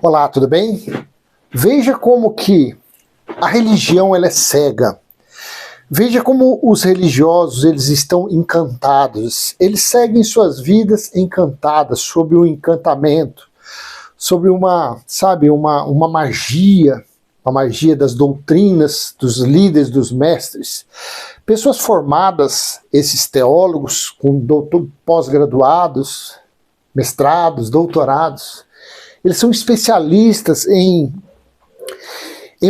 Olá, tudo bem? Veja como que a religião ela é cega. Veja como os religiosos eles estão encantados. Eles seguem suas vidas encantadas sob o encantamento, sobre uma magia das doutrinas, dos líderes, dos mestres. Pessoas formadas, esses teólogos com pós-graduados, mestrados, doutorados, eles são especialistas em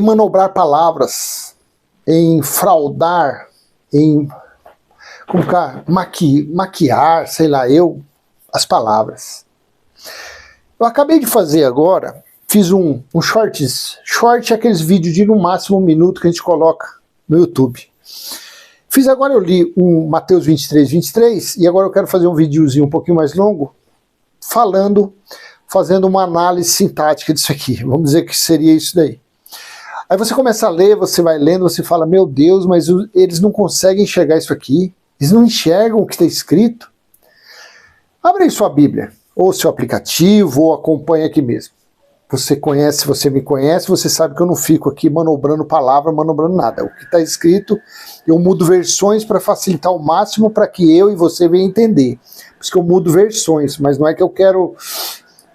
manobrar palavras, em fraudar, em maquiar, as palavras. Eu acabei de fazer agora, fiz um shorts. Short é aqueles vídeos de no máximo 1 minuto que a gente coloca no YouTube. Fiz agora, eu li um Mateus 23, e agora eu quero fazer um videozinho um pouquinho mais longo, fazendo uma análise sintática disso aqui. Vamos dizer que seria isso daí. Aí você começa a ler, você vai lendo, você fala, meu Deus, mas eles não conseguem enxergar isso aqui. Eles não enxergam o que está escrito. Abre aí sua Bíblia, ou seu aplicativo, ou acompanha aqui mesmo. Você me conhece, você sabe que eu não fico aqui manobrando palavra, manobrando nada. O que está escrito, eu mudo versões para facilitar ao máximo para que eu e você venham entender. Por isso que eu mudo versões, mas não é que eu quero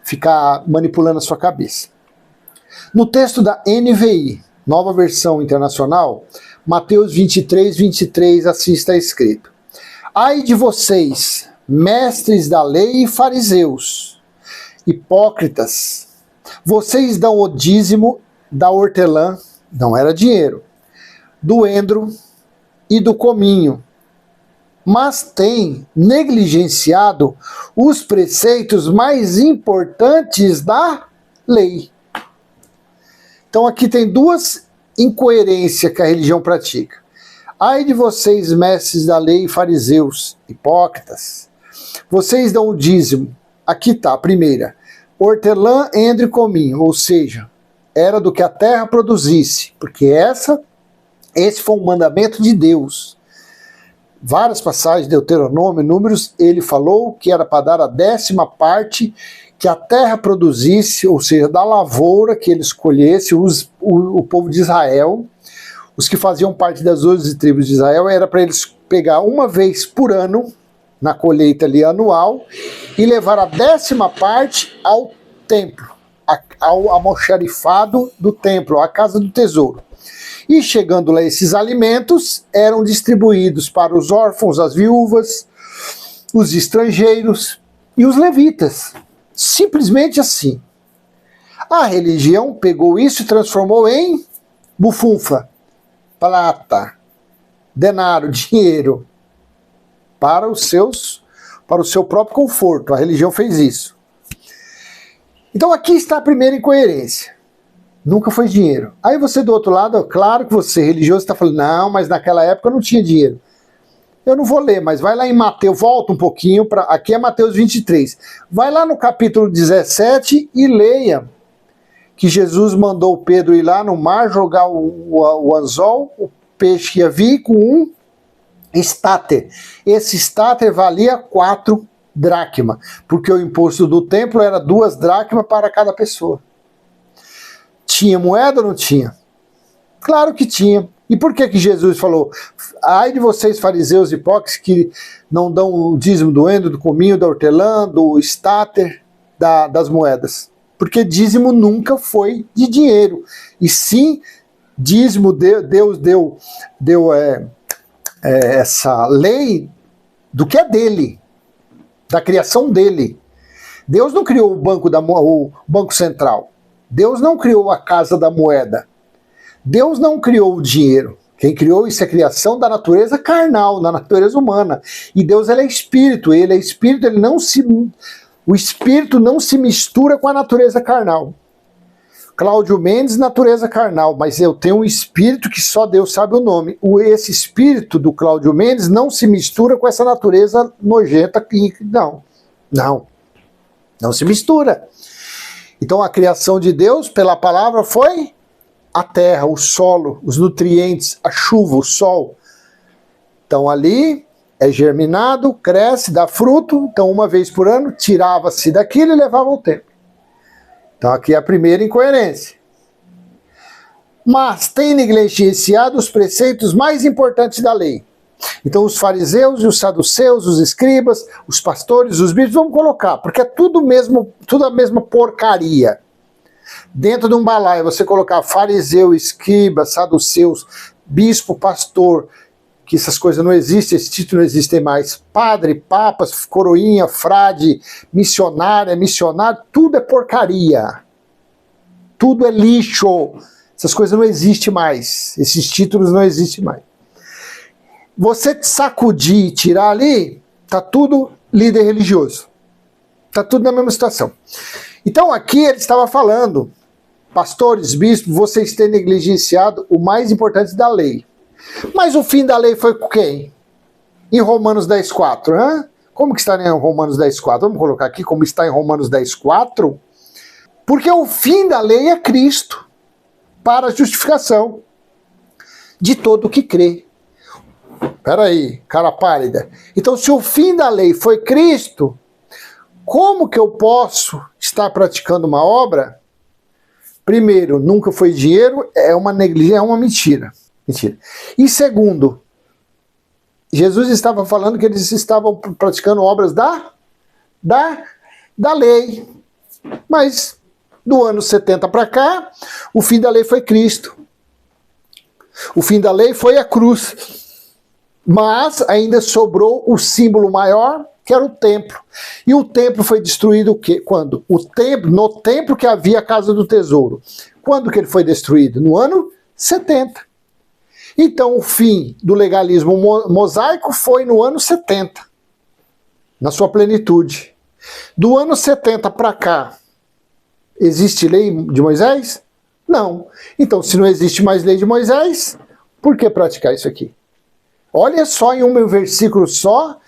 ficar manipulando a sua cabeça. No texto da NVI, Nova Versão Internacional, Mateus 23, assim está escrito. Ai de vocês, mestres da lei e fariseus, hipócritas, vocês dão o dízimo da hortelã, não era dinheiro, do endro e do cominho, mas têm negligenciado os preceitos mais importantes da lei. Então aqui tem duas incoerências que a religião pratica. Ai de vocês, mestres da lei e fariseus, hipócritas, vocês dão o dízimo. Aqui está a primeira. Hortelã, endro e cominho, ou seja, era do que a terra produzisse, porque esse foi um mandamento de Deus. Várias passagens, Deuteronômio, Números, ele falou que era para dar a 10ª que a terra produzisse, ou seja, da lavoura que ele escolhesse, o povo de Israel, os que faziam parte das 12 tribos de Israel, era para eles pegar uma vez por ano, na colheita ali anual, e levar a 10ª ao templo, ao almoxarifado do templo, à casa do tesouro. E chegando lá, esses alimentos eram distribuídos para os órfãos, as viúvas, os estrangeiros e os levitas. Simplesmente assim. A religião pegou isso e transformou em bufunfa, prata, denário, dinheiro, para o seu próprio conforto. A religião fez isso. Então aqui está a primeira incoerência. Nunca foi dinheiro. Aí você do outro lado, claro que você religioso está falando, não, mas naquela época não tinha dinheiro. Eu não vou ler, mas vai lá em Mateus, volta um pouquinho, aqui é Mateus 23. Vai lá no capítulo 17 e leia que Jesus mandou Pedro ir lá no mar, jogar o anzol, o peixe ia vir com um estáter. Esse estáter valia 4 dracmas, porque o imposto do templo era 2 dracmas para cada pessoa. Tinha moeda ou não tinha? Claro que tinha. E por que Jesus falou, ai de vocês fariseus hipócritas que não dão o dízimo do endro, do cominho, da hortelã, do estáter, das moedas? Porque dízimo nunca foi de dinheiro. E sim, dízimo, Deus deu essa lei do que é dele, da criação dele. Deus não criou o Banco Central. Deus não criou a Casa da Moeda. Deus não criou o dinheiro. Quem criou isso é a criação da natureza carnal, da natureza humana. E Deus ele é espírito, o espírito não se mistura com a natureza carnal. Cláudio Mendes, natureza carnal, mas eu tenho um espírito que só Deus sabe o nome. Esse espírito do Cláudio Mendes não se mistura com essa natureza nojenta. Não se mistura. Então a criação de Deus, pela palavra, foi a terra, o solo, os nutrientes, a chuva, o sol. Então ali é germinado, cresce, dá fruto. Então uma vez por ano tirava-se daquilo e levava ao templo. Então aqui é a primeira incoerência. Mas tem negligenciado os preceitos mais importantes da lei. Então os fariseus e os saduceus, os escribas, os pastores, os bispos, vamos colocar, porque é tudo a mesma porcaria. Dentro de um balaio, você colocar fariseu, escriba, saduceus, bispo, pastor, que essas coisas não existem, esses títulos não existem mais. Padre, papas, coroinha, frade, missionária, missionário, tudo é porcaria. Tudo é lixo. Essas coisas não existem mais. Esses títulos não existem mais. Você sacudir e tirar ali, tá tudo líder religioso. Tá tudo na mesma situação. Então aqui ele estava falando, pastores, bispos, vocês têm negligenciado o mais importante da lei. Mas o fim da lei foi quem? Em Romanos 10,4. Hein? Como que está em Romanos 10,4? Vamos colocar aqui como está em Romanos 10,4. Porque o fim da lei é Cristo, para a justificação de todo o que crê. Peraí, cara pálida. Então se o fim da lei foi Cristo, como que eu posso estar praticando uma obra? Primeiro, nunca foi dinheiro, é uma negligência, é uma mentira. Mentira. E segundo, Jesus estava falando que eles estavam praticando obras da lei. Mas do ano 70 para cá, o fim da lei foi Cristo. O fim da lei foi a cruz. Mas ainda sobrou o símbolo maior, que era o templo. E o templo foi destruído quando? No templo que havia a casa do tesouro. Quando que ele foi destruído? No ano 70. Então o fim do legalismo mosaico foi no ano 70, na sua plenitude. Do ano 70 para cá, existe lei de Moisés? Não. Então se não existe mais lei de Moisés, por que praticar isso aqui? Olha só em um versículo só,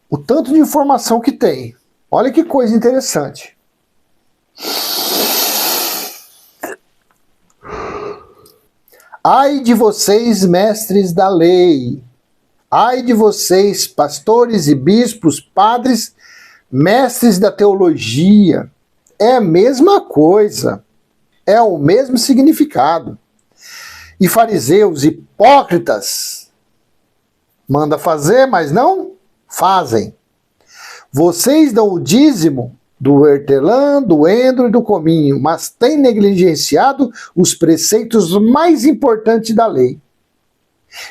o tanto de informação que tem. Olha que coisa interessante. Ai de vocês, mestres da lei. Ai de vocês, pastores e bispos, padres, mestres da teologia. É a mesma coisa. É o mesmo significado. E fariseus, hipócritas, manda fazer, mas não fazem. Vocês dão o dízimo do hortelã, do endro e do cominho, mas têm negligenciado os preceitos mais importantes da lei.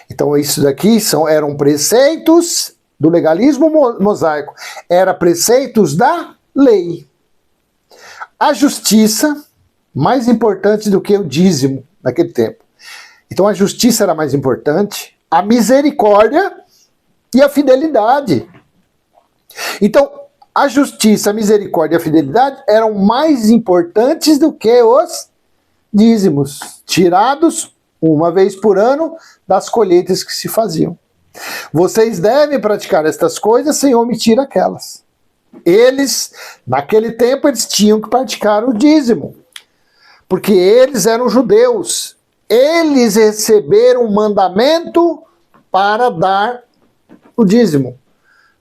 Então isso daqui eram preceitos do legalismo mosaico, eram preceitos da lei. A justiça, mais importante do que o dízimo naquele tempo. Então a justiça era mais importante, a misericórdia e a fidelidade. Então, a justiça, a misericórdia e a fidelidade eram mais importantes do que os dízimos, tirados uma vez por ano das colheitas que se faziam. Vocês devem praticar estas coisas sem omitir aquelas. Eles, naquele tempo, eles tinham que praticar o dízimo, porque eles eram judeus. Eles receberam o mandamento para dar o dízimo,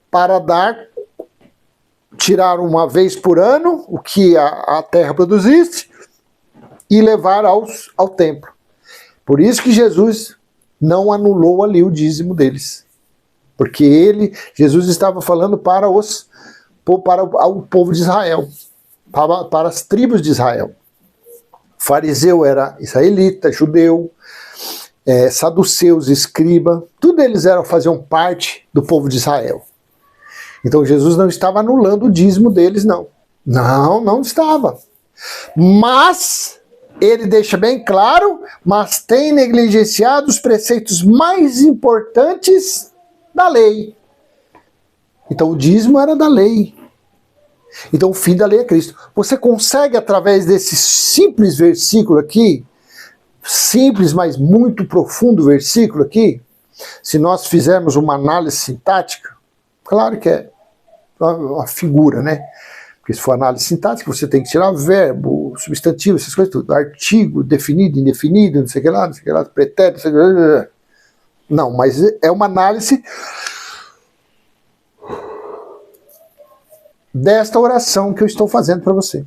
para tirar uma vez por ano o que a terra produzisse e levar ao templo. Por isso que Jesus não anulou ali o dízimo deles, porque Jesus estava falando para o povo de Israel, para as tribos de Israel. Fariseu era israelita, judeu, saduceus, escriba, tudo eles faziam parte do povo de Israel. Então Jesus não estava anulando o dízimo deles, não. Não estava. Mas ele deixa bem claro, mas tem negligenciado os preceitos mais importantes da lei. Então o dízimo era da lei. Então o fim da lei é Cristo. Você consegue, através desse simples versículo aqui, simples, mas muito profundo versículo aqui, se nós fizermos uma análise sintática, claro que é uma figura, né? Porque se for análise sintática, você tem que tirar verbo, substantivo, essas coisas tudo. Artigo, definido, indefinido, não sei o que lá, pretérito, não sei o que lá. Não, mas é uma análise desta oração que eu estou fazendo para você.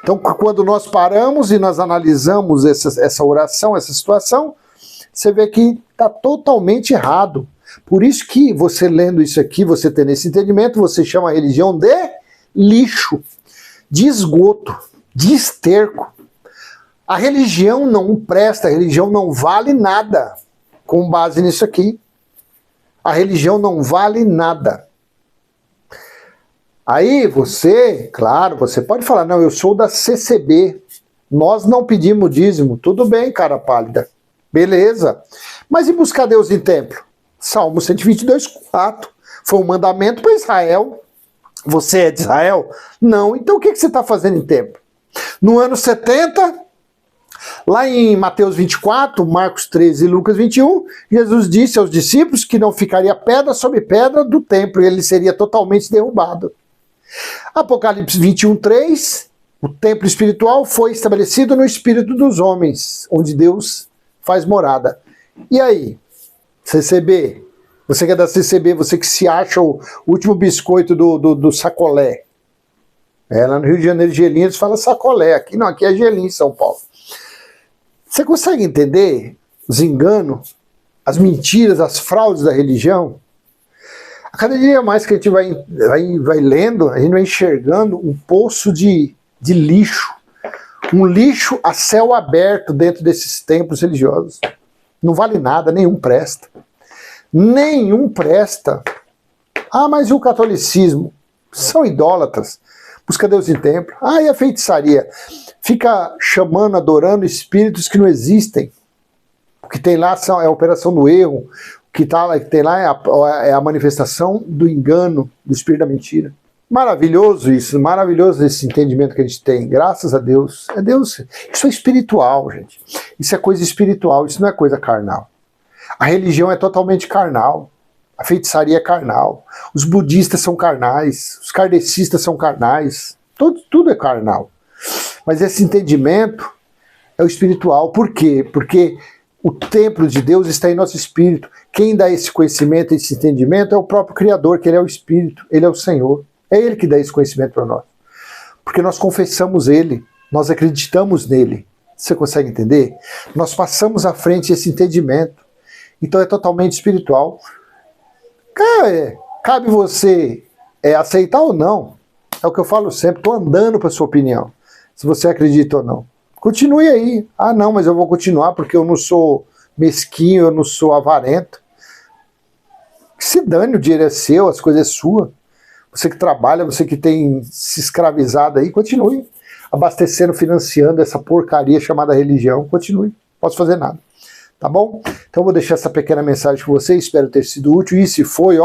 Então, quando nós paramos e nós analisamos essa oração, essa situação, você vê que está totalmente errado. Por isso que você lendo isso aqui, você tendo esse entendimento, você chama a religião de lixo, de esgoto, de esterco. A religião não presta, a religião não vale nada com base nisso aqui. A religião não vale nada. Aí você, claro, você pode falar, não, eu sou da CCB, nós não pedimos dízimo. Tudo bem, cara pálida, beleza. Mas e buscar Deus em templo? Salmo 122:4, foi um mandamento para Israel. Você é de Israel? Não, então o que você está fazendo em templo? No ano 70, lá em Mateus 24, Marcos 13 e Lucas 21, Jesus disse aos discípulos que não ficaria pedra sobre pedra do templo, e ele seria totalmente derrubado. Apocalipse 21:3, o templo espiritual foi estabelecido no espírito dos homens, onde Deus faz morada. E aí, CCB, você que é da CCB, você que se acha o último biscoito do sacolé. Lá no Rio de Janeiro, gelinho, eles falam sacolé, aqui não, aqui é gelinho em São Paulo. Você consegue entender os enganos, as mentiras, as fraudes da religião? A cada dia mais que a gente vai lendo, a gente vai enxergando um poço de lixo. Um lixo a céu aberto dentro desses templos religiosos. Não vale nada, nenhum presta. Nenhum presta. Ah, mas e o catolicismo? São idólatras. Busca Deus em templo. Ah, e a feitiçaria? Fica chamando, adorando espíritos que não existem. O que tem lá é a operação do erro. O que tem lá é a manifestação do engano, do espírito da mentira. Maravilhoso isso, maravilhoso esse entendimento que a gente tem. Graças a Deus. É Deus. Isso é espiritual, gente. Isso é coisa espiritual, isso não é coisa carnal. A religião é totalmente carnal. A feitiçaria é carnal. Os budistas são carnais. Os kardecistas são carnais. Tudo é carnal. Mas esse entendimento é o espiritual. Por quê? Porque o templo de Deus está em nosso espírito. Quem dá esse conhecimento, esse entendimento é o próprio Criador, que Ele é o Espírito, Ele é o Senhor. É Ele que dá esse conhecimento para nós. Porque nós confessamos Ele, nós acreditamos nele. Você consegue entender? Nós passamos à frente esse entendimento. Então é totalmente espiritual. Cabe você aceitar ou não. É o que eu falo sempre, estou andando para a sua opinião. Se você acredita ou não. Continue aí. Ah, não, mas eu vou continuar porque eu não sou mesquinho, eu não sou avarento. Se dane, o dinheiro é seu, as coisas é sua. Você que trabalha, você que tem se escravizado aí, continue abastecendo, financiando essa porcaria chamada religião. Continue, não posso fazer nada. Tá bom? Então eu vou deixar essa pequena mensagem com você, espero ter sido útil. E se foi,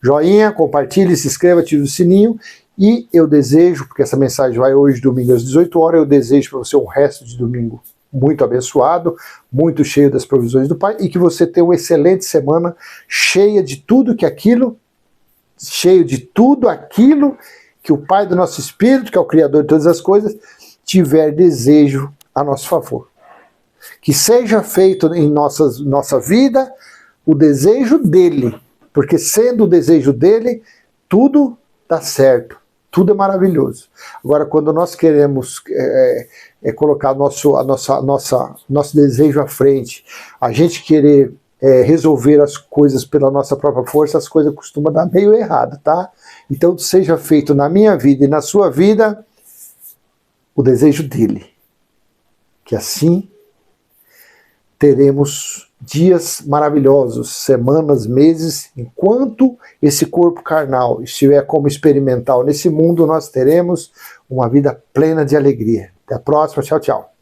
joinha, compartilhe, se inscreva, ative o sininho. E eu desejo, porque essa mensagem vai hoje, domingo às 18 horas, eu desejo para você um resto de domingo muito abençoado, muito cheio das provisões do Pai, e que você tenha uma excelente semana, cheia de tudo aquilo que o Pai do nosso Espírito, que é o Criador de todas as coisas, tiver desejo a nosso favor. Que seja feito em nossa vida o desejo dele, porque sendo o desejo dele, tudo dá certo. Tudo é maravilhoso. Agora, quando nós queremos colocar nosso desejo à frente, a gente querer resolver as coisas pela nossa própria força, as coisas costumam dar meio errado, tá? Então, seja feito na minha vida e na sua vida o desejo dele. Que assim teremos dias maravilhosos, semanas, meses, enquanto esse corpo carnal estiver como experimental nesse mundo, nós teremos uma vida plena de alegria. Até a próxima, tchau, tchau.